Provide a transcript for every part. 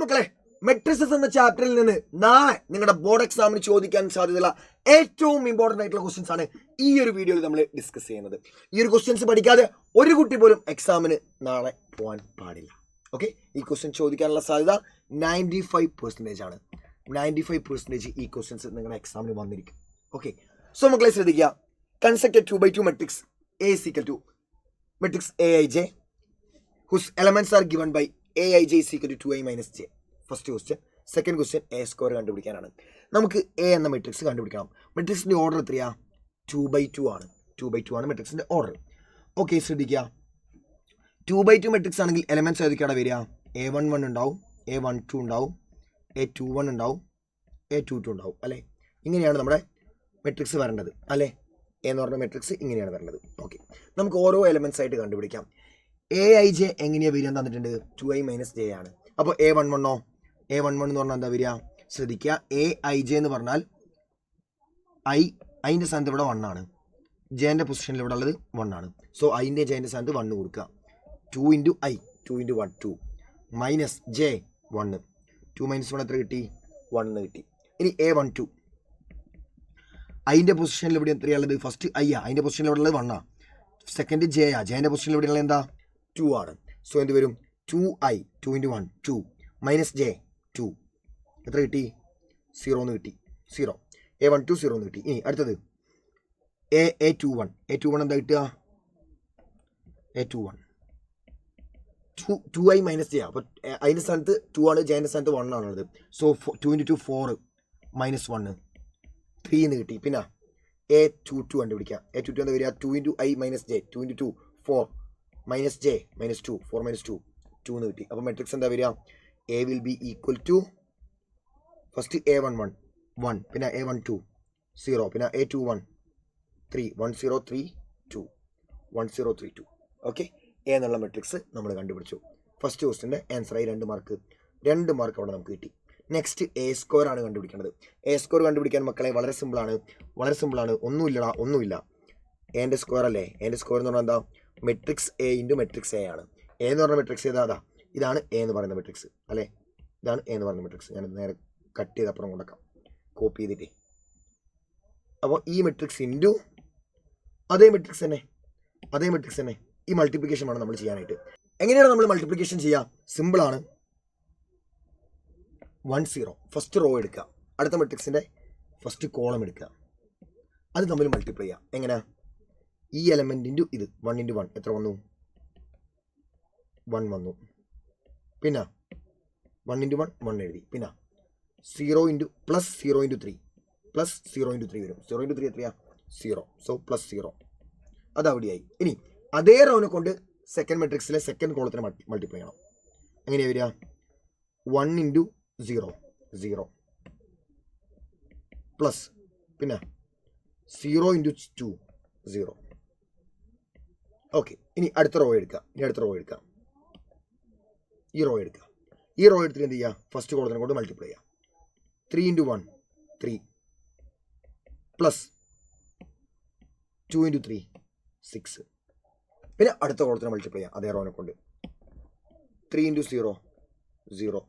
മക്കളെ, മെട്രിക്സസ് എന്ന ചാപ്റ്ററിൽ നിന്ന് നാളെ നിങ്ങളുടെ ബോർഡ് എക്സാമിന് ചോദിക്കാൻ സാധ്യതയുള്ള ഏറ്റവും ഇമ്പോർട്ടൻ്റ് ആയിട്ടുള്ള ക്വസ്റ്റ്യൻസ് ആണ് ഈ ഒരു വീഡിയോയിൽ നമ്മൾ ഡിസ്കസ് ചെയ്യുന്നത്. ഈ ഒരു ക്വസ്റ്റ്യൻസ് പഠിക്കാതെ ഒരു കുട്ടി പോലും എക്സാമിന് നാളെ പോകാൻ പാടില്ല. ഓക്കെ, ഈ ക്വസ്റ്റ്യൻ ചോദിക്കാനുള്ള സാധ്യത 95% ആണ്. 95% ഈ ക്വസ്റ്റ്യൻസ് നിങ്ങളുടെ എക്സാമിന് വന്നിരിക്കും. ഓക്കെ, സോ മക്കളെ ശ്രദ്ധിക്കുക. Construct 2x2 matrix A is equal to matrix Aij whose elements are given by Aij is equal to 2i minus j. First question. Second question A square കണ്ടുപിടിക്കാനാണ്. നമുക്ക് എ എന്ന matrix കണ്ടുപിടിക്കണം. മെട്രിക്സിൻ്റെ order എത്രയാ? 2x2 ആണ്. 2x2 ആണ് മെട്രിക്സിൻ്റെ order. Okay, ശ്രദ്ധിക്കുക. 2x2 matrix ആണെങ്കിൽ elements ഏതൊക്കെയാണ് വരിക? A11 ഉണ്ടാവും, A12 ഉണ്ടാവും, A21 ഉണ്ടാവും, A22 ഉണ്ടാവും അല്ലേ? ഇങ്ങനെയാണ് നമ്മുടെ മെട്രിക്സ് വരേണ്ടത് അല്ലേ? എന്ന് പറഞ്ഞ മെട്രിക്സ് ഇങ്ങനെയാണ് വരേണ്ടത്. ഓക്കെ, നമുക്ക് ഓരോ എലമെൻറ്റ്സ് ആയിട്ട് കണ്ടുപിടിക്കാം. Aij എങ്ങനെയാണ് വരിക എന്ന് തന്നിട്ടുണ്ട്? 2i മൈനസ് ജെ ആണ്. അപ്പോൾ A11 A11 എന്ന് പറഞ്ഞാൽ എന്താ വരിക? ശ്രദ്ധിക്കുക, Aij എന്ന് പറഞ്ഞാൽ അതിൻ്റെ സ്ഥാനത്ത് ഇവിടെ 1 ആണ്. ജെൻ്റെ പൊസിഷനിൽ ഇവിടെ ഉള്ളത് 1 ആണ്. സോ അതിൻ്റെ ജെൻ്റെ സ്ഥാനത്ത് 1 കൊടുക്കുക. 2 into I, 2 into 1 2 minus J 1. 2 minus 1 എത്ര കിട്ടി? 1 കിട്ടി. ഇനി A12 അതിൻ്റെ പൊസിഷനിൽ ഇവിടെ എത്രയുള്ളത്? ഫസ്റ്റ് ഐ ആ, അതിൻ്റെ പൊസിഷനിൽ ഇവിടെ ഉള്ളത് 1 ആ. സെക്കൻഡ് ജെ ആ, ജെൻ്റെ പൊസിഷനിൽ ഇവിടെ ഉള്ളത് എന്താ? 2 ആണ്. സോ എന്ത് വരും? 2i 2 ഇൻറ്റു 1 2 മൈനസ് ജെ 2 എത്ര കിട്ടി? 0 എന്ന് കിട്ടി. 0 A12 0 എന്ന് കിട്ടി. ഇനി അടുത്തത് A21 എന്താ കിട്ടുക? A21 2i minus J. അപ്പോൾ അതിൻ്റെ സ്ഥാനത്ത് 2 ആണ്, ജെൻ്റെ സ്ഥാനത്ത് 1 ആണുള്ളത്. സോ 2 ഇൻറ്റു 2 4 മൈനസ് 1 3 എന്ന് കിട്ടി. പിന്നെ A22 കണ്ടുപിടിക്കാം. A22 എന്താ വരിക? 2 into I minus J 2 into 2 4 minus J minus 2 4 minus 2 2 എന്ന് കിട്ടി. അപ്പോൾ മെട്രിക്സ് എന്താ വരിക? A will B equal to first A11 1, പിന്നെ A12 0, പിന്നെ A21 3 1 0 3 2 1 0 3 2. ഓക്കെ, എ എന്നുള്ള മെട്രിക്സ് നമ്മൾ കണ്ടുപിടിച്ചു. ഫസ്റ്റ് ക്വസ്റ്റിൻ്റെ ആൻസറായി 2 മാർക്ക്. 2 മാർക്ക് അവിടെ നമുക്ക് കിട്ടി. നെക്സ്റ്റ് എ സ്ക്വയർ ആണ് കണ്ടുപിടിക്കേണ്ടത്. എ സ്ക്വയർ കണ്ടുപിടിക്കാൻ മക്കളെ വളരെ സിമ്പിളാണ്. ഒന്നുമില്ല. എൻ്റെ സ്ക്വയർ അല്ലേ? എൻ്റെ സ്ക്വയർ എന്ന് പറഞ്ഞാൽ എന്താ? Matrix A into matrix A ആണ്. എ എന്ന് പറഞ്ഞ മെട്രിക്സ് ഏതാ? ഇതാണ് എ എന്ന് പറയുന്ന മെട്രിക്സ് അല്ലേ? ഇതാണ് എ എന്ന് പറയുന്ന മെട്രിക്സ്. ഞാൻ നേരെ കട്ട് ചെയ്ത് അപ്പുറം കൊണ്ടാക്കാം, കോപ്പി ചെയ്തിട്ട്. അപ്പോൾ ഈ മെട്രിക്സ് ഇൻറ്റു അതേ മെട്രിക്സ് തന്നെ. ഈ മൾട്ടിപ്ലിക്കേഷൻ വേണം നമ്മൾ ചെയ്യാനായിട്ട്. എങ്ങനെയാണ് നമ്മൾ മൾട്ടിപ്ലിക്കേഷൻ ചെയ്യുക? സിമ്പിളാണ്. 1 0 ഫസ്റ്റ് റോ എടുക്കുക, അടുത്ത മെട്രിക്സിൻ്റെ ഫസ്റ്റ് കോളം എടുക്കുക, അത് തമ്മിൽ മൾട്ടിപ്ലൈ ചെയ്യുക. എങ്ങനെയാ? ഈ എലമെൻറ്റ് ഇൻറ്റു ഇത് 1 ഇൻറ്റു 1 എത്ര വന്നു? 1 വന്നു. പിന്നെ 1 ഇൻറ്റു 1 1 എഴുതി. പിന്നെ 0 into plus 0 into 3 plus 0 into 3 വരും. 0 ഇൻറ്റു 3 എത്രയാ? 0. സോ പ്ലസ് 0 അത് അവിടെയായി. ഇനി അതേ റോനെ കൊണ്ട് സെക്കൻഡ് മെട്രിക്സിലെ സെക്കൻഡ് കോളത്തിന് മൾട്ടിപ്ലൈ ചെയ്യണം. എങ്ങനെയാണ് വരിക? 1 ഇൻറ്റു 0 0 പ്ലസ് പിന്നെ 0 ഇൻറ്റു 2 0. ഓക്കെ, ഇനി അടുത്ത റോ എടുക്കുക. ഈ റോ എടുത്തിട്ട് എന്ത് ചെയ്യുക? ഫസ്റ്റ് കോളത്തിനെ കൊണ്ട് മൾട്ടിപ്ലൈ ചെയ്യുക. 3 ഇൻറ്റു 1 3 പ്ലസ് 2 ഇൻറ്റു 3 6. പിന്നെ അടുത്ത കോളത്തിനെ മൾട്ടിപ്ലൈ ചെയ്യുക അതേ റോനെ കൊണ്ട്. 3 ഇൻറ്റു 0 0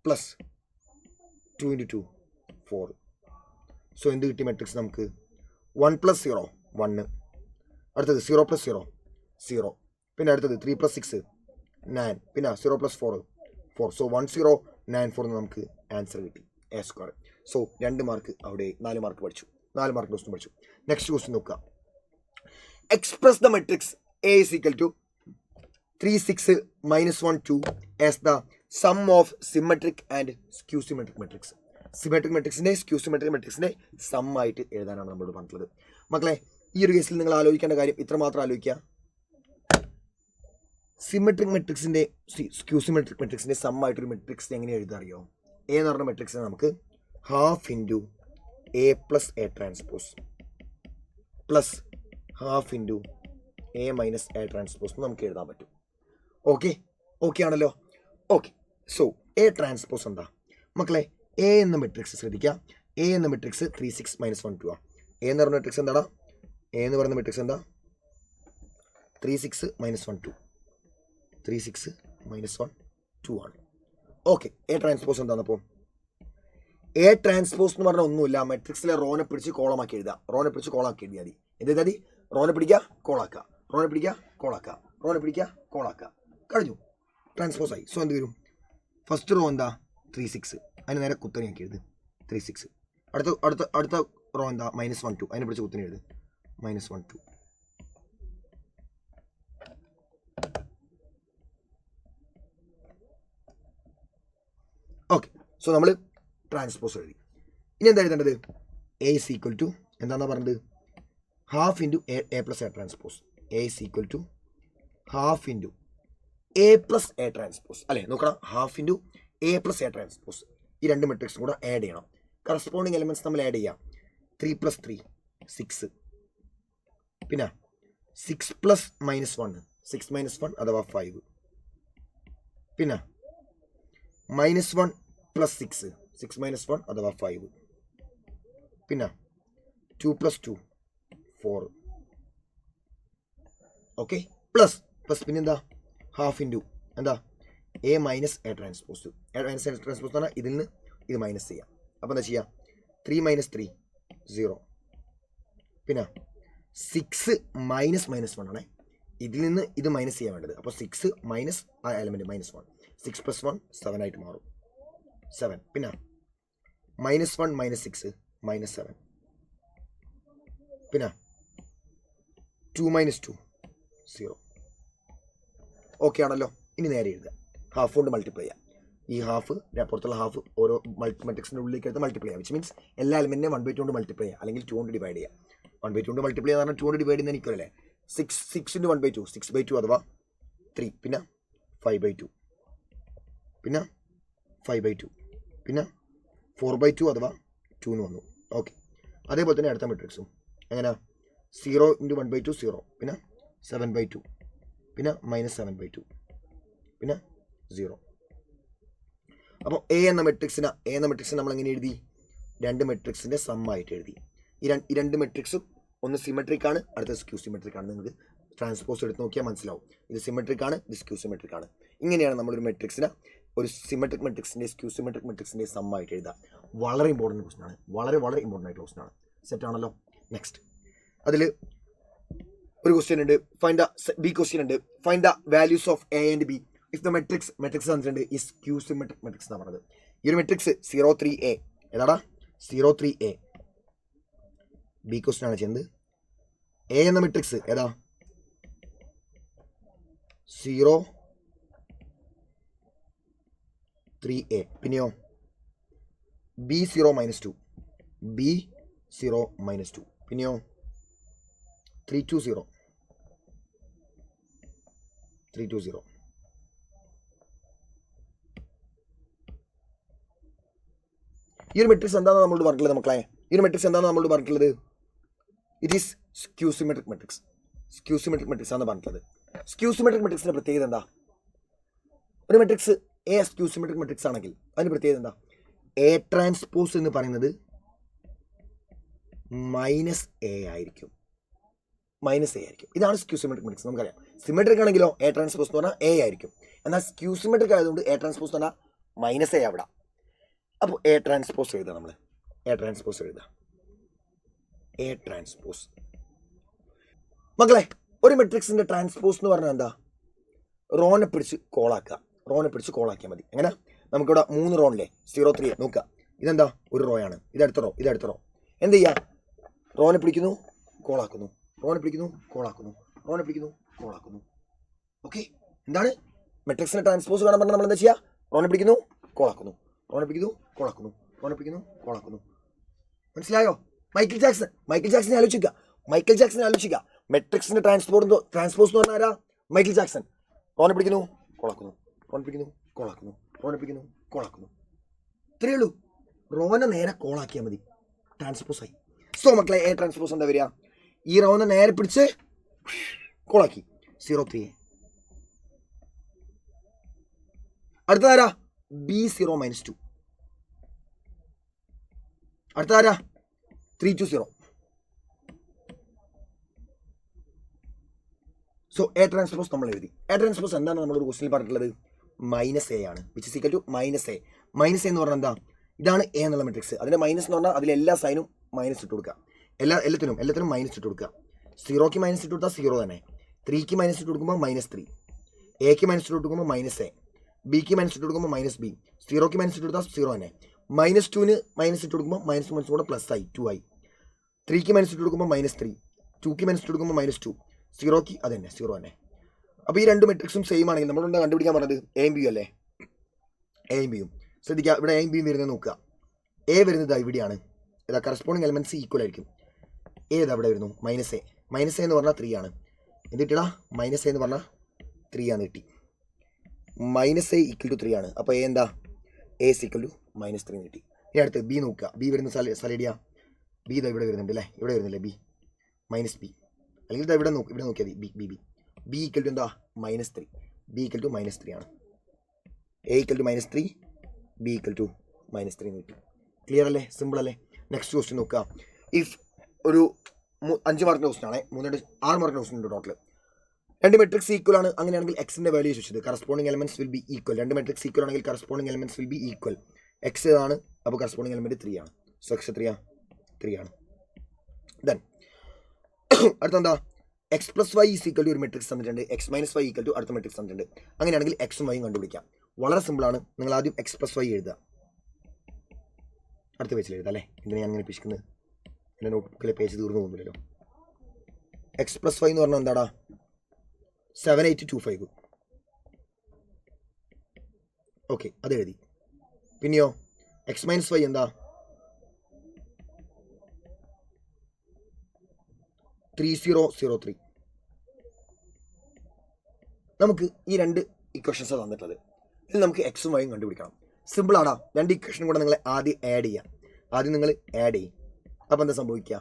പ്ലസ് 2 ഇൻറ്റു 2 4. സോ എന്ത് കിട്ടി മെട്രിക്സ് നമുക്ക്? 1 പ്ലസ് 0 1, അടുത്തത് 0 പ്ലസ് 0 0, പിന്നെ അടുത്തത് 3 പ്ലസ് 6 9, പിന്നെ 0 പ്ലസ് 4 4. സോ 1 0 9 4 എന്ന് നമുക്ക് ആൻസർ കിട്ടി. A square. സോ 2 മാർക്ക് അവിടെ. 4 മാർക്ക് പഠിച്ചു. 4 മാർക്ക് ക്വസ്റ്റ്യൻ പഠിച്ചു. നെക്സ്റ്റ് ക്വസ്റ്റ്യൻ നോക്കുക. Express the matrix A is equal to 3 6 minus 1 2 as the sum of symmetric and skew symmetric matrix. Symmetric മെട്രിക്സിൻ്റെ skew symmetric മെട്രിക്സിൻ്റെ sum ആയിട്ട് എഴുതാനാണ് നമ്മളോട് പറഞ്ഞിട്ടുള്ളത്. മക്കളെ, ഈ ഒരു കേസിൽ നിങ്ങൾ ആലോചിക്കേണ്ട കാര്യം ഇത്ര മാത്രം ആലോചിക്കുക. സിമെട്രിക് മെട്രിക്സിൻ്റെ സ്ക്യൂ സിമെട്രിക് മെട്രിക്സിൻ്റെ സം ആയിട്ടൊരു മെട്രിക്സിനെ എങ്ങനെ എഴുതാറിയോ? എ എന്ന് പറഞ്ഞ മെട്രിക്സിനെ നമുക്ക് half into A plus A transpose plus half into A minus A transpose എന്ന് നമുക്ക് എഴുതാൻ പറ്റും. ഓക്കെ ആണല്ലോ? ഓക്കെ, സോ എ ട്രാൻസ്പോസ് എന്താ മക്കളെ? എ എന്ന മെട്രിക്സ് ശ്രദ്ധിക്കുക. എ എന്ന മെട്രിക്സ് 3 6 മൈനസ് 1 2 ആ. എ എന്ന് പറഞ്ഞ മെട്രിക്സ് എന്താടാ? എ എന്ന് പറയുന്ന മെട്രിക്സ് എന്താ? 3 6 മൈനസ് 1 2 3 6 മൈനസ് 1 2 ആണ്. ഓക്കെ, എ ട്രാൻസ്പോസ് എന്താണെന്നപ്പോൾ എ ട്രാൻസ്പോസ് എന്ന് പറഞ്ഞാൽ ഒന്നുമില്ല, മെട്രിക്സിലെ റോനെ പിടിച്ച് കോളമാക്കി എഴുതുക. റോനെ പിടിച്ച് കോളാക്കി എഴുതിയാൽ മതി. എന്ത് മതി? റോനെ പിടിക്കുക, കോളാക്കുക, റോനെ പിടിക്കുക, കോളാക്കുക, റോനെ പിടിക്കുക, കോളാക്കുക. കഴിഞ്ഞു, ട്രാൻസ്പോസ് ആയി. സോ എന്ത് വരും? ഫസ്റ്റ് റോ എന്താ? 36. അതിന് നേരെ കുത്തനെയാക്കി എഴുത് 36. അടുത്ത റോ എന്താ? -1 2. അതിനെ പിടിച്ച് കുത്തനെ എഴുത് -1 2. ഓക്കെ, സോ നമ്മൾ ട്രാൻസ്പോസ് എഴുതി. ഇനി എന്താ എഴുതേണ്ടത്? എ ഇസ് ഈക്വൽ ടു എന്താണെന്നാ പറഞ്ഞത്? Half into A plus A transpose. A is equal to half into A plus A transpose അല്ലേ? നോക്കണം, half into A plus A transpose. ഈ രണ്ട് മെട്രിക്സും കൂടെ ആഡ് ചെയ്യണം. കറസ്പോണ്ടിങ് എലിമെന്റ്സ് നമ്മൾ ആഡ് ചെയ്യാം. 3 + 3 6. പിന്നെ 6 + -1 6 - 1 അഥവാ 5. പിന്നെ -1 + 6 6 - 1 അഥവാ 5. പിന്നെ 2 + 2 4. ഓക്കെ, പ്ലസ് പിന്നെന്താ? ഹാഫ് ഇൻറ്റു എന്താ? A minus A transpose. A minus A transpose എന്ന് പറഞ്ഞാൽ ഇതിൽ നിന്ന് ഇത് മൈനസ് ചെയ്യാം. അപ്പോൾ എന്താ ചെയ്യുക? 3 - 3 0. പിന്നെ 6 -1 ആണേ, ഇതിൽ നിന്ന് ഇത് മൈനസ് ചെയ്യാൻ വേണ്ടത്. അപ്പോൾ 6 മൈനസ് ആ എലമെൻറ്റ് -1 6 + 1 7 ആയിട്ട് മാറും 7. പിന്നെ -1 - 6 -7. പിന്നെ 2 - 2 0. ഓക്കെ ആണല്ലോ. ഇനി നേരെ എഴുതുക. ഹാഫ് കൊണ്ട് മൾട്ടിപ്ലൈ ചെയ്യാം. ഈ ഹാഫ് പുറത്തുള്ള ഹാഫ് ഓരോ മെട്രിക്സിൻ്റെ ഉള്ളിലേക്ക് എടുത്ത് മൾട്ടിപ്ലൈ ചെയ്യാം. വിച്ച് മീൻസ് എല്ലാ എലിമെൻറ്റിനെ 1/2 കൊണ്ട് മൾട്ടിപ്ലൈ ചെയ്യാം, അല്ലെങ്കിൽ 2 കൊണ്ട് ഡിവൈഡ് ചെയ്യാം. 1/2 കൊണ്ട് മൾട്ടിപ്ലൈ ചെയ്യാൻ പറഞ്ഞാൽ 2 കൊണ്ട് ഡിവൈഡ് ചെയ്യുന്ന എനിക്കല്ലേ 6 × 1/2 6/2 അഥവാ 3. പിന്നെ 5/2. പിന്നെ 5/2. പിന്നെ 4/2 അഥവാ 2 എന്ന് വന്നു. ഓക്കെ, അതേപോലെ തന്നെ അടുത്ത മെട്രിക്സും എങ്ങനെ? 0 × 1/2 0. പിന്നെ 7/2. പിന്നെ -7/2. പിന്നെ 0. അപ്പോൾ എ എന്ന മെട്രിക്സിനെ നമ്മൾ എങ്ങനെ എഴുതി? രണ്ട് മെട്രിക്സിൻ്റെ സമ്മായിട്ട് എഴുതി. ഈ രണ്ട് മെട്രിക്സും ഒന്ന് സിമെട്രിക് ആണ്, അടുത്ത സ്ക്യൂ സിമെട്രിക് ആണ്. നിങ്ങൾക്ക് ട്രാൻസ്പോസ് എടുത്ത് നോക്കിയാൽ മനസ്സിലാവും. ഇത് സിമെട്രിക് ആണ്, ഇത് സ്ക്യൂ സിമെട്രിക് ആണ്. ഇങ്ങനെയാണ് നമ്മളൊരു മെട്രിക്സിനെ ഒരു സിമെട്രിക് മെട്രിക്സിൻ്റെ സ്ക്യൂ സിമെട്രിക് മെട്രിക്സിൻ്റെ സമ്മായിട്ട് എഴുതുക. വളരെ ഇമ്പോർട്ടൻറ്റ് ക്വസ്റ്റൻ ആണ്, വളരെ ഇമ്പോർട്ടൻ്റ് ആയിട്ടുള്ള ക്വസ്റ്റൻ ആണ്. സെറ്റ് ആണല്ലോ. നെക്സ്റ്റ് അതിൽ ഒരു ക്വസ്റ്റ്യൻ ഉണ്ട്. ബി ക്വസ്റ്റ്യൻ ഉണ്ട്. Find the values of A and B if the matrix തന്നിട്ടുണ്ട് ഈ സ്ക്യൂ സിമെട്രിക് മെട്രിക്സ് എന്നാണ് പറഞ്ഞത്. ഈ ഒരു മെട്രിക്സ് 0 3 a ഏതാടാ? 0 3 a. ബി ക്വസ്റ്റ്യൻ ആണ് ചെയ്യുന്നത്. എ എന്ന മെട്രിക്സ് ഏതാ? 0 3 a. പിന്നെയോ b 0 - 2 b 0 - 2. പിന്നെയോ 3 2 0 3 2 0. ഈ ഒരു മെട്രിക്സ് എന്താണെന്ന് നമ്മളോട് പറഞ്ഞിട്ടുള്ളത് മക്കളെ? ഈ ഒരു മെട്രിക്സ് എന്താണെന്ന് നമ്മളോട് പറഞ്ഞിട്ടുള്ളത്? It is skew symmetric matrix. Skew symmetric matrix ആണ് പറഞ്ഞിട്ടുള്ളത്. സ്ക്യൂ സിമെട്രിക് മെട്രിക്സിന്റെ പ്രത്യേകത എന്താ? ഒരു matrix A skew symmetric matrix ആണെങ്കിൽ അതിന് പ്രത്യേകത എന്താ? എ ട്രാൻസ്പോസ് എന്ന് പറയുന്നത് -a ആയിരിക്കും. ഇതാണ് സ്ക്യൂ സിമെട്രിക് മെട്രിക്സ്. നമുക്കറിയാം സിമെട്രിക് ആണെങ്കിലോ എ ട്രാൻസ്പോസ് എന്ന് പറഞ്ഞാൽ എ ആയിരിക്കും. എന്നാൽ സ്ക്യൂ സിമെട്രിക് ആയതുകൊണ്ട് എ ട്രാൻസ്പോസ് എന്ന് പറഞ്ഞാൽ -a അവിടെ. അപ്പോൾ എ ട്രാൻസ്പോസ് എഴുതാം. നമ്മൾ എ ട്രാൻസ്പോസ് എഴുതാം. എ ട്രാൻസ്പോസ് മക്കളെ, ഒരു മെട്രിക്സിന്റെ ട്രാൻസ്പോസ് എന്ന് പറഞ്ഞാൽ എന്താ? റോനെ പിടിച്ച് കോളാക്കിയാൽ മതി. എങ്ങനെ? നമുക്കിവിടെ 3 റോണില്ലേ? 0 3 നോക്കുക. ഇതെന്താ? ഒരു റോയാണ്. ഇതെടുത്ത റോ. എന്ത് ചെയ്യുക? റോനെ പിടിക്കുന്നു, കോളാക്കുന്നു. ഓക്കെ, എന്താണ് മെട്രിക്സിന്റെ ട്രാൻസ്പോസ് കാണാൻ പറഞ്ഞാൽ നമ്മൾ എന്താ ചെയ്യുക? റോനെ പിടിക്കുന്നു, കോളാക്കുന്നു. മനസ്സിലായോ? മൈക്കിൾ ജാക്സനെ ആലോചിക്കുക. മെട്രിക്സിന്റെ ട്രാൻസ്പോസ് എന്ന് പറഞ്ഞാൽ ആരാ? Michael Jackson. റോനെ പിടിക്കുന്നു, കോളാക്കുന്നു. ഇത്രയേ ഉള്ളൂ. റോനെ നേരെ കോളാക്കിയാൽ മതി, ട്രാൻസ്പോസ് ആയി. സോ മക്കളെ, എ ട്രാൻസ്പോസ് എന്താ വരിക? ഈ റോനെ നേരെ പിടിച്ച് കോളാക്കി 0 3 a. അടുത്തതാരാ? b 0 - 2. അടുത്തതാരാ? 3 2 0. സോ എ ട്രാൻസ്പോസ് നമ്മൾ എഴുതി. എ ട്രാൻസ്പോസ് എന്താണ് നമ്മളൊരു ക്വസ്റ്റ്യനിൽ പറഞ്ഞിട്ടുള്ളത്? മൈനസ് എ ആണ്, which is equal to minus A. Minus എന്ന് പറഞ്ഞാൽ എന്താ, ഇതാണ് എ എന്നുള്ള മെട്രിക്സ്. അതിൻ്റെ മൈനസ് എന്ന് പറഞ്ഞാൽ അതിലെല്ലാ സൈനും മൈനസ് ഇട്ട് കൊടുക്കുക, എല്ലാത്തിനും മൈനസ് ഇട്ട് കൊടുക്കുക. 0ക്ക് മൈനസ് ഇട്ട് കൊടുത്താൽ 0 തന്നെ, 3ക്ക് മൈനസ് ഇട്ട് കൊടുക്കുമ്പോൾ -3, എക്ക് മൈനസ് ഇട്ട് കൊടുക്കുമ്പോൾ -a, ബിക്ക് മൈനസ് ഇട്ട് കൊടുക്കുമ്പോൾ -b, 0ക്ക് മൈനസ് ഇട്ട് കൊടുത്താൽ 0 തന്നെ, -2ന് മൈനസ് ഇട്ട് കൊടുക്കുമ്പോൾ മൈനസ് മൈനസ് കൂടെ പ്ലസ് ആയി 2 ആയി, 3ക്ക് മൈനസ് ഇട്ട് കൊടുക്കുമ്പോൾ -3, 2ക്ക് മൈനസ് ഇട്ട് കൊടുക്കുമ്പോൾ -2, 0ക്ക് അത് തന്നെ 0 തന്നെ. അപ്പോൾ ഈ രണ്ട് മെട്രിക്സും സെയിം ആണെങ്കിൽ നമ്മളോട് കണ്ടുപിടിക്കാൻ പറഞ്ഞത് എയും ബിയും അല്ലേ, എയും ബിയും. ശ്രദ്ധിക്കുക, ഇവിടെ എയും ബിയും വരുന്നത് നോക്കുക. എ വരുന്നത് ഇവിടെയാണ്, ഇതാ കറസ്പോണ്ടിങ് എലമെൻറ്റ്സ് ഈക്വൽ ആയിരിക്കും. എ ഇത് അവിടെ വരുന്നു -a, -a എന്ന് പറഞ്ഞാൽ 3 ആണ്. എന്ത് കിട്ടിയടാ, -a എന്ന് പറഞ്ഞാൽ 3 ആണ് കിട്ടി. -a ഈക്വൽ ടു 3 ആണ്. അപ്പോൾ എ എന്താ, എ ഈക്വൽ ടു -3 കിട്ടി. ഇനി അടുത്ത് ബി നോക്കുക. ബി വരുന്ന സലേഡിയ, ബി ഇതാ ഇവിടെ വരുന്നുണ്ട് അല്ലേ, ഇവിടെ വരുന്നില്ലേ ബി, -b, അല്ലെങ്കിൽ ഇതാ ഇവിടെ നോക്കിയാൽ B B B B equal to എന്താ, -3, ബി ഈക്വൽ ടു -3 ആണ്. A equal to -3, B equal to -3 കിട്ടി. ക്ലിയർ അല്ലേ, സിമ്പിൾ അല്ലേ. നെക്സ്റ്റ് ക്വസ്റ്റ്യൻ നോക്കുക. ഇഫ് ഒരു 5 മാർക്കിൻ്റെ ക്വസ്റ്റൻ ആണ്, 6 മാർക്കിൻ്റെ ക്വസ്റ്റൻ ഉണ്ട് ടോട്ടൽ. രണ്ട് മെട്രിക്സ് ഈക്വൽ ആണ്, അങ്ങനെയാണെങ്കിൽ എക്സിൻ്റെ വാല്യൂ ചോദിച്ചത് corresponding elements will B equal. രണ്ട് മെട്രിക്സ് ഈക്വൽ ആണെങ്കിൽ corresponding elements will B equal. X ആണ്, അപ്പോൾ കറസ്പോണ്ടിങ് എലമെന്റ് 3 ആണ്. സോ എക്സ് 3 ആണ്. ദെൻ അടുത്തെന്താ, X plus Y is equal to ഒരു മെട്രിക്സ് തന്നിട്ടുണ്ട്, X minus Y equal to അടുത്ത മെട്രിക്സ് തന്നിട്ടുണ്ട്. അങ്ങനെയാണെങ്കിൽ എക്സും വൈയും കണ്ടുപിടിക്കാം. വളരെ സിമ്പിളാണ്. നിങ്ങൾ ആദ്യം എക്സ് പ്ലസ് വൈ എഴുതുക, അടുത്ത പേജിൽ എഴുതാം അല്ലേ. എന്തിനാണ് ഞാൻ അങ്ങനെ പിശിക്കുന്നത്, എൻ്റെ നോട്ട് ബുക്കിലെ പേജ് തീർന്നു പോകുന്നില്ലല്ലോ. എക്സ് പ്ലസ് വൈ എന്ന് പറഞ്ഞാൽ എന്താടാ, 7825. ഓക്കെ, അത് എഴുതി. പിന്നെയോ എക്സ് മൈനസ് വൈ എന്താ, 3003. നമുക്ക് ഈ രണ്ട് ഇക്വേഷൻസ് തന്നിട്ടുള്ളത്, ഇതിൽ നമുക്ക് എക്സും വൈയും കണ്ടുപിടിക്കണം. സിമ്പിളാടാ. രണ്ട് ഇക്വേഷനും കൂടെ നിങ്ങൾ ആദ്യം ആഡ് ചെയ്യും. അപ്പോൾ എന്താ സംഭവിക്കുക,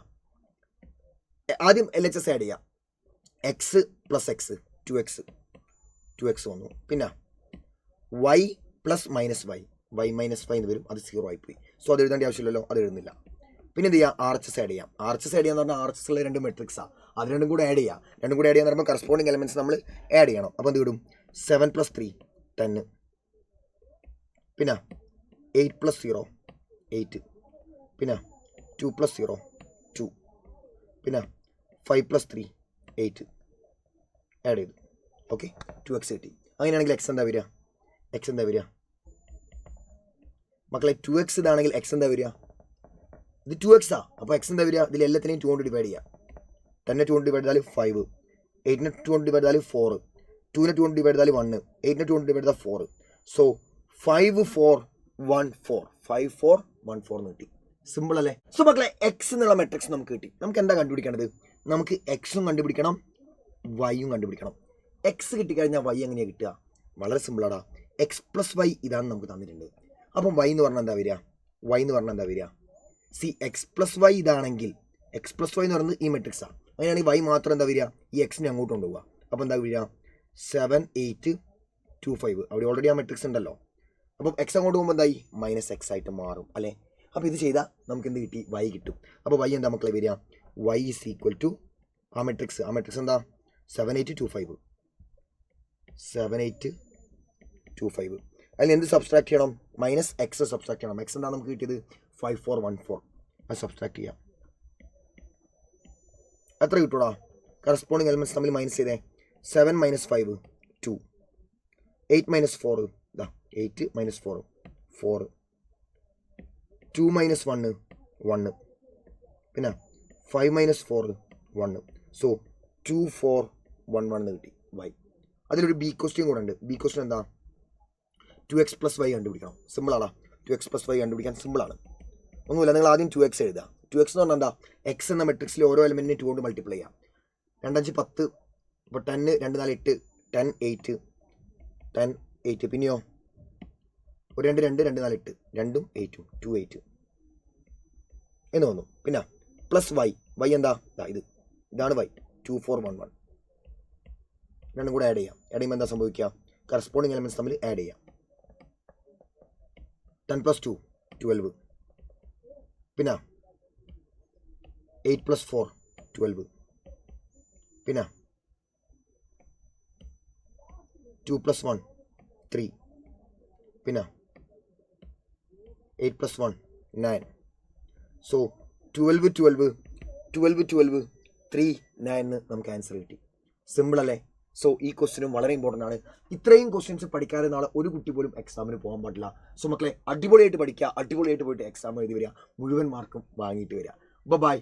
ആദ്യം LHS ആഡ് ചെയ്യാം. എക്സ് പ്ലസ് എക്സ് 2x വന്നു. പിന്നെ വൈ പ്ലസ് മൈനസ് വൈ എന്ന് വരും, അത് 0 ആയിപ്പോയി. സോ അത് എഴുതേണ്ട ആവശ്യമില്ലല്ലോ, അത് എഴുതുന്നില്ല. പിന്നെ എന്ത് ചെയ്യുക, RHS ആഡ് ചെയ്യാം. RHS ആഡ് ചെയ്യാന്ന് പറഞ്ഞാൽ RHS ഉള്ള രണ്ട് മെട്രിക്സാണ്, അത് രണ്ടും കൂടെ ആഡ് ചെയ്യാന്ന് പറയുമ്പോൾ കറസ്പോണ്ടിങ് എലമെന്റ്സ് നമ്മൾ ആഡ് ചെയ്യണം. അപ്പോൾ എന്ത് വിടും, 7 + 3 10, പിന്നെ 8 + 0 8, പിന്നെ 2 + 0 2, പിന്നെ 5 + 3 8 ആഡ് ചെയ്തു. ഓക്കെ, 2x കിട്ടി. അങ്ങനെയാണെങ്കിൽ എക്സ് എന്താ വരിക മക്കളെ, 2x ഇതാണെങ്കിൽ എക്സ് എന്താ വരിക, ഇത് 2x അപ്പോൾ എക്സ് എന്താ വരിക, ഇതിൽ എല്ലാത്തിനെയും 2 കൊണ്ട് ഡിവൈഡ് ചെയ്യാം. 10നെ 2 കൊണ്ട് ഡിവൈഡ് ചെയ്താൽ 5, 8നെ 2 കൊണ്ട് ഡിവൈഡ് ചെയ്താൽ 4, 2നെ 2 കൊണ്ട് ഡിവൈഡ് ചെയ്താൽ 1, 8നെ 2 കൊണ്ട് ഡിവൈഡ് ചെയ്താൽ 4. സോ 5 4 1 4 5 4 1 4 എന്ന് കിട്ടി. സിമ്പിൾ അല്ലേ. സോ മക്കളെ, എക്സ് എന്നുള്ള മെട്രിക്സ് നമുക്ക് കിട്ടി. നമുക്ക് എന്താ കണ്ടുപിടിക്കേണ്ടത്, നമുക്ക് എക്സും കണ്ടുപിടിക്കണം, വൈയും കണ്ടുപിടിക്കണം. എക്സ് കിട്ടിക്കഴിഞ്ഞാൽ വൈ എങ്ങനെയാണ് കിട്ടുക, വളരെ സിമ്പിളാടാ. എക്സ് പ്ലസ് വൈ ഇതാണ് നമുക്ക് തന്നിട്ടുണ്ട്. അപ്പം വൈ എന്ന് പറഞ്ഞാൽ എന്താ വരിക, സി എക്സ് പ്ലസ് വൈ ഇതാണെങ്കിൽ, എക്സ് പ്ലസ് വൈ എന്ന് പറയുന്നത് ഈ മെട്രിക്സാണ്. അങ്ങനെയാണെങ്കിൽ വൈ മാത്രം എന്താ വരിക, ഈ എക്സിനെ അങ്ങോട്ട് കൊണ്ടുപോവുക. അപ്പോൾ എന്താ വരിക, 7 8 2 5. അവിടെ ഓൾറെഡി ആ മെട്രിക്സ് ഉണ്ടല്ലോ. അപ്പം എക്സ് അങ്ങോട്ട് പോകുമ്പോൾ എന്തായി, -x ആയിട്ട് മാറും അല്ലേ. അപ്പോൾ ഇത് ചെയ്താൽ നമുക്ക് എന്ത് കിട്ടി, വൈ കിട്ടും. അപ്പോൾ വൈ എന്താ മക്കളെ വരിക, വൈ ഈസ് ഈക്വൽ ടു ആ മെട്രിക്സ് എന്താ 7 8 2 5. 7 8 2 5. അതിൽ എന്ത് സബ്സ്ട്രാക്ട് ചെയ്യണം, -x സബ്സ്ട്രാക്ട് ചെയ്യണം. എക്സ് എന്താ നമുക്ക് കിട്ടിയത്, 5 4 1 4. അത് സബ്സ്ട്രാക്ട് ചെയ്യാം. എത്ര കിട്ടൂടാ, കറസ്പോണ്ടിങ് എലമെന്റ്സ് തമ്മിൽ മൈനസ് ചെയ്തേ. 7 - 5 2, 8 - 4 8 - 4 4, 2 - 1 1, പിന്നെ 5 - 4 1. സോ 2 4 1 1 എന്ന് കിട്ടി വൈ. അതിലൊരു ബി ക്വസ്റ്റ്യൻ കൂടെ ഉണ്ട്. ബി ക്വസ്റ്റ്യൻ എന്താ, 2x + y കണ്ടുപിടിക്കണം. സിമ്പിളാണ്, 2x + y കണ്ടുപിടിക്കാൻ സിമ്പിളാണ്. ഒന്നുമില്ല, നിങ്ങൾ ആദ്യം 2x എഴുതുക. 2x എന്ന് പറഞ്ഞാൽ എന്താ, എക്സ് എന്ന മെട്രിക്സിലെ ഓരോ എലമെന്റിനെ 2 കൊണ്ട് മൾട്ടിപ്ലൈ ചെയ്യാം. 2 5 10, അപ്പോൾ 10 2 4 8 10 8 10 8, പിന്നെയോ ഒരു 2 2 2 4 8 2 8 2 8 എന്ന് വന്നു. പിന്നെ പ്ലസ് വൈ എന്താ, ഇതാണ് വൈ 2 4 1 1. രണ്ടും കൂടെ ആഡ് ചെയ്യുമ്പോൾ എന്താ സംഭവിക്കുക, കറസ്പോണ്ടിങ് എലമെന്റ്സ് തമ്മിൽ ആഡ് ചെയ്യാം. 10 + 2 12, പിന്നെ 8 + 4 12, പിന്നെ 2 + 1 3 പിന്നെ 8 + 1 9. സോ 12 12 12 12 3 9 നമുക്ക് ആൻസർ കിട്ടി. സിമ്പിൾ അല്ലേ? സോ ഈ ക്വസ്റ്റിനും വളരെ ഇമ്പോർട്ടൻ്റ് ആണ്. ഇത്രയും ക്വസ്റ്റ്യൻസ് പഠിക്കാതെ നാളെ ഒരു കുട്ടി പോലും എക്സാമിന് പോകാൻ പാടില്ല. സോ മക്കളെ അടിപൊളിയായിട്ട് പഠിക്കുക, അടിപൊളിയായിട്ട് പോയിട്ട് എക്സാം എഴുതി വരിക, മുഴുവൻ മാർക്കും വാങ്ങിയിട്ട് വരിക. ബൈ.